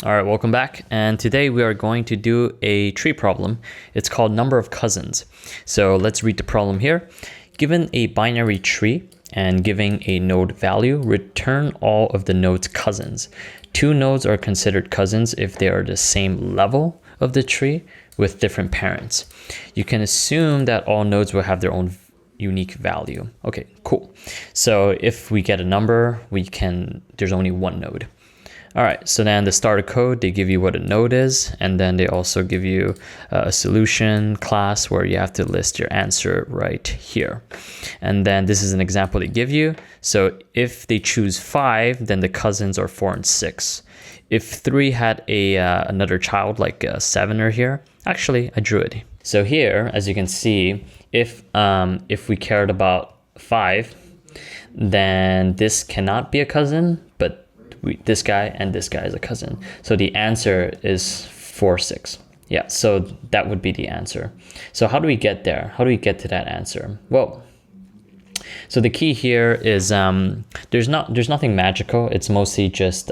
All right, welcome back. And today we are going to do a tree problem. It's called number of cousins. So let's read the problem here. Given a binary tree and giving a node value, return all of the node's cousins. Two nodes are considered cousins if they are the same level of the tree with different parents. You can assume that all nodes will have their own unique value. Okay, cool. So if we get a number, there's only one node. All right, so then the starter code, they give you what a node is, and then they also give you a solution class where you have to list your answer right here. And then this is an example they give you. So if they choose 5, then the cousins are 4 and 6. If 3 had another child like a 7 here, actually I drew it. So here, as you can see, if we cared about 5, then this cannot be a cousin, but this guy and this guy is a cousin. So the answer is 4, 6. Yeah, so that would be the answer. So how do we get there? How do we get to that answer? Well, so the key here is there's nothing magical. It's mostly just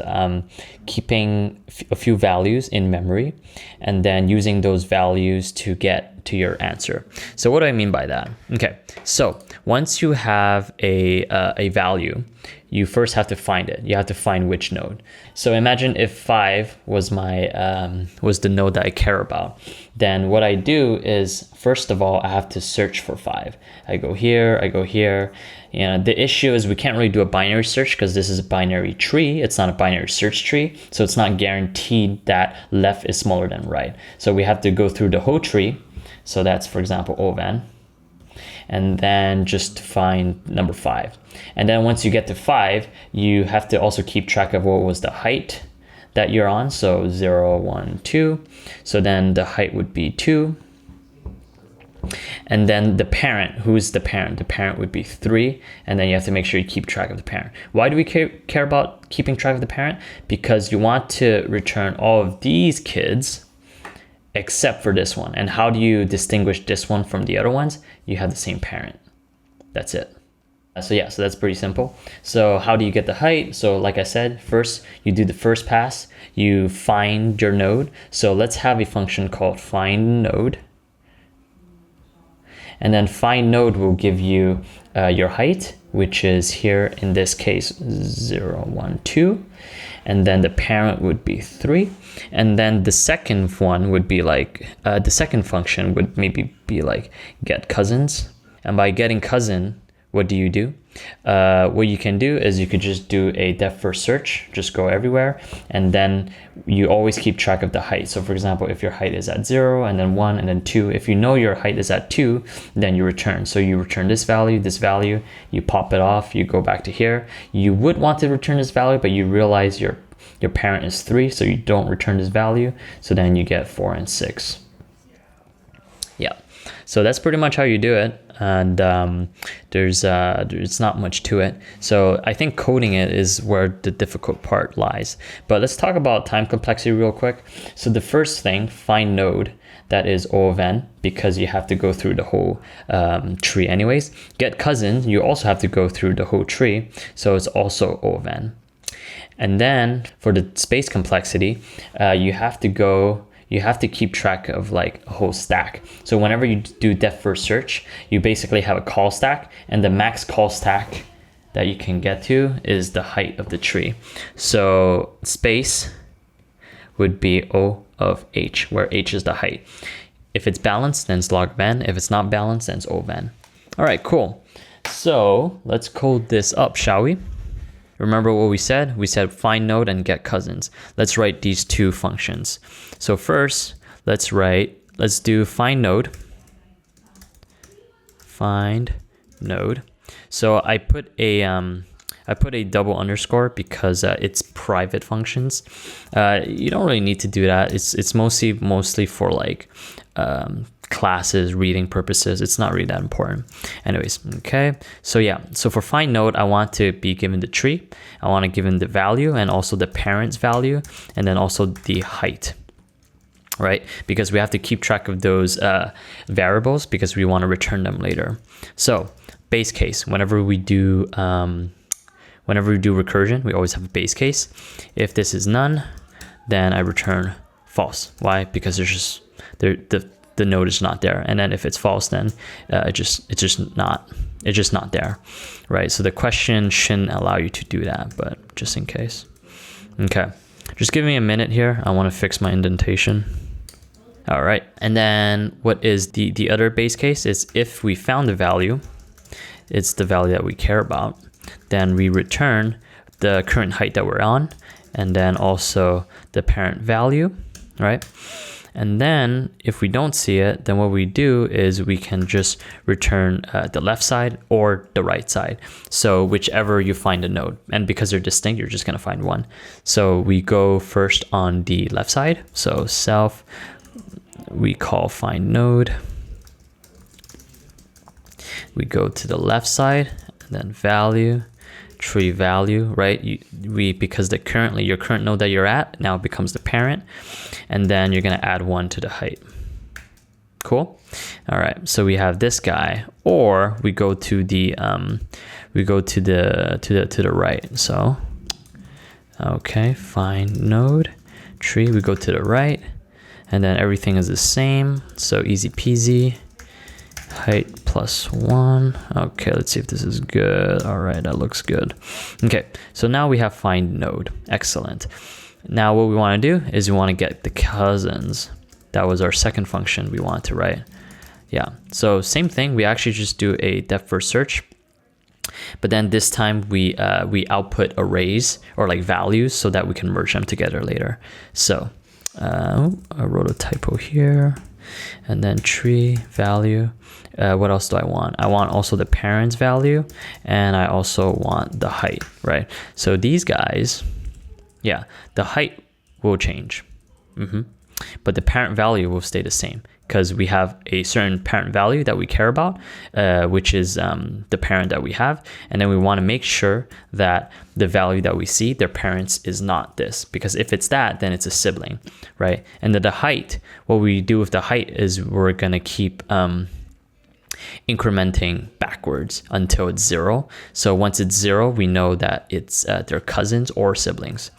keeping a few values in memory and then using those values to get to your answer. So what do I mean by that? Okay, so once you have a value, you first have to find it. You have to find which node. So imagine if 5 was was the node that I care about. Then what I do is, first of all, I have to search for 5. I go here, I go here. The issue is we can't really do a binary search because this is a binary tree. It's not a binary search tree. So it's not guaranteed that left is smaller than right. So we have to go through the whole tree. So that's, for example, Ovan. And then just find number 5. And then once you get to 5, you have to also keep track of what was the height that you're on. So 0, 1, 2. So then the height would be 2. And then the parent, who's the parent? The parent would be 3. And then you have to make sure you keep track of the parent. Why do we care about keeping track of the parent? Because you want to return all of these kids except for this one. And how do you distinguish this one from the other ones? You have the same parent. That's it. So that's pretty simple. So how do you get the height? So like I said, first you do the first pass, you find your node. So let's have a function called find node. And then find node will give you your height, which is here in this case 0, 1, 2. And then the parent would be 3. And then the second one would be like, the second function would maybe be like get cousins. And by getting cousin, what do you do? What you can do is you could just do a depth first search, just go everywhere. And then you always keep track of the height. So for example, if your height is at 0 and then 1 and then 2, if you know your height is at 2, then you return. So you return this value, you pop it off, you go back to here. You would want to return this value, but you realize your parent is 3, so you don't return this value. So then you get 4 and 6. Yeah, so that's pretty much how you do it. And there's not much to it. So I think coding it is where the difficult part lies. But let's talk about time complexity real quick. So the first thing, find node, that is O of n, because you have to go through the whole tree anyways. Get cousin, you also have to go through the whole tree. So it's also O of n. And then for the space complexity, you have to keep track of like a whole stack. So whenever you do depth first search, you basically have a call stack, and the max call stack that you can get to is the height of the tree. So space would be O of h, where h is the height. If it's balanced, then it's log of n. If it's not balanced, then it's O of n. All right, cool. So let's code this up, shall we? Remember what we said? We said find node and get cousins. Let's write these two functions. So first, let's do find node. Find node. So I put a double underscore because it's private functions. You don't really need to do that. It's mostly for like classes, reading purposes. It's not really that important. Anyways, okay. So for find node, I want to be given the tree. I want to give him the value and also the parent's value, and then also the height, right? Because we have to keep track of those variables because we want to return them later. So base case, whenever we do recursion, we always have a base case. If this is none, then I return false. Why? Because there's just the node is not there. And then if it's false, then it's just not there, right? So the question shouldn't allow you to do that, but just in case. Okay, just give me a minute here. I want to fix my indentation. All right, and then what is the other base case is if we found the value, it's the value that we care about, then we return the current height that we're on, and then also the parent value, right? And then if we don't see it, then what we do is we can just return the left side or the right side. So whichever you find a node, and because they're distinct, you're just gonna find one. So we go first on the left side. So self, we call find node. We go to the left side and then value, tree value, right? Because your current node that you're at now becomes the parent, and then you're gonna add 1 to the height. Cool. All right. So we have this guy, or we go to the to the right. So okay, find node tree. We go to the right, and then everything is the same. So easy peasy. Height +1. Okay, let's see if this is good. All right, that looks good. Okay, so now we have find node. Excellent. Now what we want to do is we want to get the cousins. That was our second function we wanted to write. Yeah, so same thing. We actually just do a depth first search, but then this time we output arrays or like values so that we can merge them together later. So I wrote a typo here. And then tree value. What else do I want? I want also the parent's value, and I also want the height, right? So these guys, yeah, the height will change, but the parent value will stay the same because we have a certain parent value that we care about, which is the parent that we have, and then we want to make sure that the value that we see, their parents, is not this, because if it's that, then it's a sibling, right? And then the height, what we do with the height is we're gonna keep incrementing backwards until it's 0. So once it's 0, we know that it's their cousins or siblings,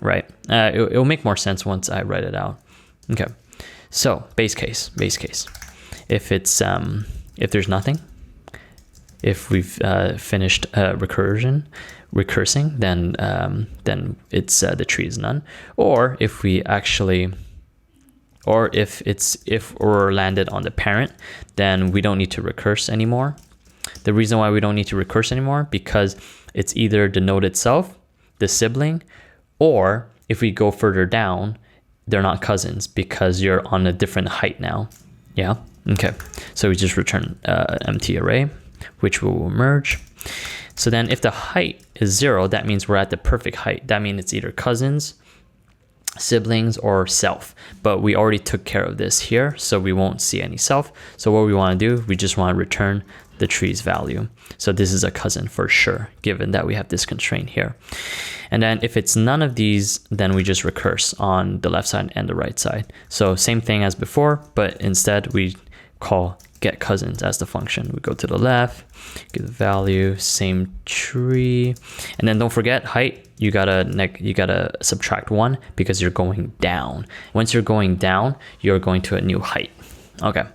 right? It'll make more sense once I write it out. Okay. So base case. If it's if there's nothing, if we've finished recursing, then it's the tree is none. Or if we actually, or if we're landed on the parent, then we don't need to recurse anymore. The reason why we don't need to recurse anymore, because it's either the node itself, the sibling, or if we go further down, they're not cousins because you're on a different height now. Yeah. Okay. So we just return an empty array, which we will merge. So then if the height is 0, that means we're at the perfect height. That means it's either cousins, siblings, or self. But we already took care of this here, so we won't see any self. So what we want to do, we just want to return the tree's value. So this is a cousin for sure, given that we have this constraint here. And then if it's none of these, then we just recurse on the left side and the right side. So same thing as before, but instead we call get cousins as the function. We go to the left, give the value, same tree, and then don't forget height. You gotta subtract 1 because you're going down. Once you're going down, you're going to a new height. Okay.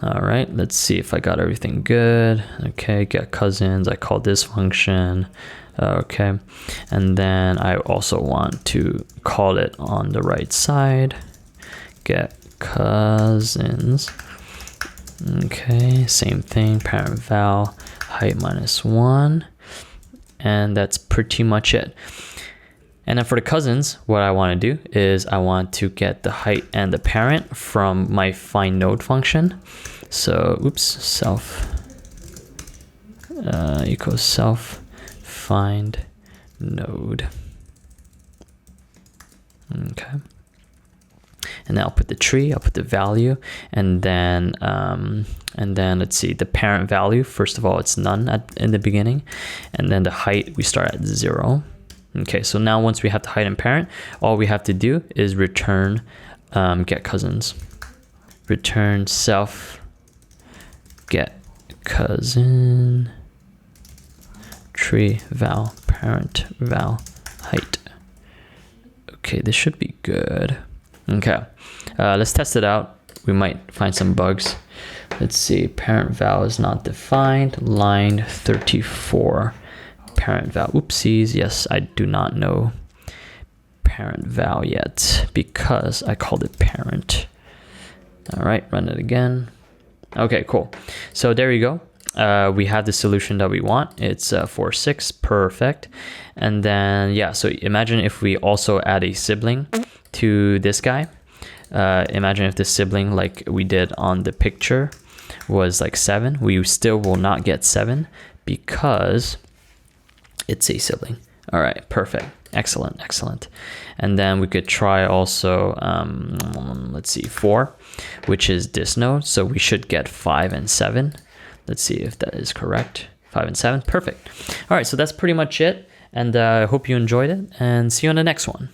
All right, let's see if I got everything good. Okay, get cousins, I call this function. Okay, and then I also want to call it on the right side, get cousins. Okay, same thing, parent val, height -1, and that's pretty much it. And then for the cousins, what I want to do is I want to get the height and the parent from my find node function. So, self equals self find node. Okay. And then I'll put the tree, I'll put the value, and then let's see, the parent value, first of all, it's none in the beginning, and then the height, we start at 0. Okay, so now once we have the height and parent, all we have to do is return get cousins. Return self get cousin tree val parent val height. Okay, this should be good. Okay, let's test it out. We might find some bugs. Let's see, parent val is not defined. Line 34, parent val. Oopsies, yes, I do not know parent val yet because I called it parent. All right, run it again. Okay, cool. So there you go. We have the solution that we want. It's 4, 6, perfect. And then, yeah, so imagine if we also add a sibling to this guy. Imagine if the sibling, like we did on the picture, was like 7. We still will not get 7 because it's a sibling. All right, perfect. Excellent, excellent. And then we could try also, let's see, 4, which is this node. So we should get 5 and 7. Let's see if that is correct. 5 and 7, perfect. All right, so that's pretty much it. And I hope you enjoyed it and see you on the next one.